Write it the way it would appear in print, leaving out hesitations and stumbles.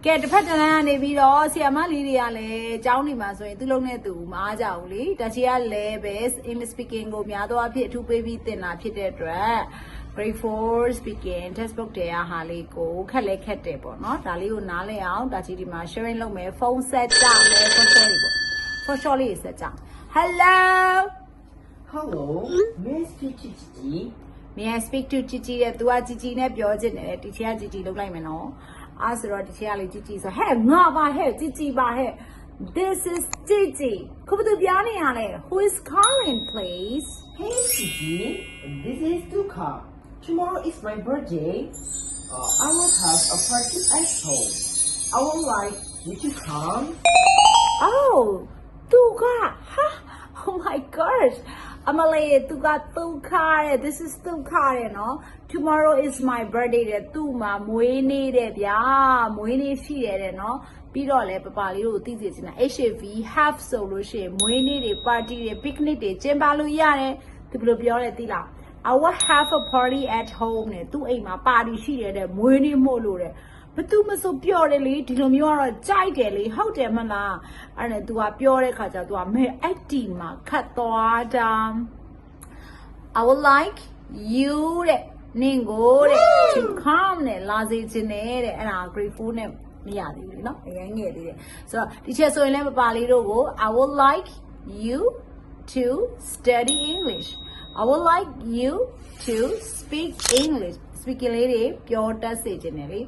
ကဲတစ်ဖက်တလန်းကနေပြီးတော့ဆီယမလေးတွေကလည်းအကြောင်းနေမှာဆိုရင်သူ့လုံးနဲ့သူမအားကြဘူးလေတချီကလည်းပဲ English speaking ကိုများသောအားဖြင့်အထူးပေးပြီးသင်တာဖြစ်တဲ့အတွက် grade 4 speaking textbook တွေကဟာလေးကိုခက်လဲခက်တယ်ပေါ့နော်ဒါလေးကိုနားလည်အောင်တချီဒီမှာ sharing လုပ်မယ်ဖုန်းဆက်ကြမယ်ဖုန်းဆက်လေးပေါ့ဖုန်း short လေးဆက်ကြ Hello Hello may I speak to Gigi May I speak to Gigi တဲ့သူက Gigi နဲ့ပြောချင်တယ်တီချီက Gigi လုပ်လိုက်မယ်နော်အဲ့ဆိုတော့တီချီကလေ Gigi ဆိုဟဲ့ငါပါဟဲ့ Gigi ပါဟဲ့ This is Gigi ခုဘသူပြောနေရလဲ Who is calling please Hey Gigi this is Duka tomorrow is my birthday I will have a party at home I would like you to come Oh သူကဟာ Oh my gosh Amalie သူကသူခါတဲ့ This is သူခါတဲ့နော် Tomorrow is my birthday တဲ့သူ့မှာမွေးနေ့တဲ့ဗျာမွေးနေ့ရှိတဲ့နော်ပြီးတော့လဲပပလေးတို့သိစေချင်တာ HAV have ဆိုလို့ရှိရင်မွေးနေ့တွေ party တွေ picnic တွေကျင်းပလို့ရတယ်သူဘယ်လိုပြောလဲသိလား I will have a party at home နဲ့သူ့အိမ်မှာပါတီရှိတဲ့မွေးနေ့မို့လို့တဲ့ဘသူမဆိုပြောတယ်လေဒီလိုမျိုးကတော့ကြိုက်တယ်လေဟုတ်တယ်မလားအဲ့နဲ့ तू ကပြောတဲ့ခါကျ तू ကမဲအဲ့ဒီမှာခတ်သွားတာ I would like you တဲ့နင်ကိုတဲ့ to come နဲ့လာစေခြင်းနဲ့တဲ့အဲ့ဒါ grade 4နဲ့မရသေးဘူးเนาะအရင်ငယ်သေးတယ်ဆိုတော့ဒီချက်ဆိုရင်လည်းပပလေးတို့ကို I would like you to study English I would like you to speak English speaking လေးတွေပြောတတ်စေခြင်းနဲ့လေ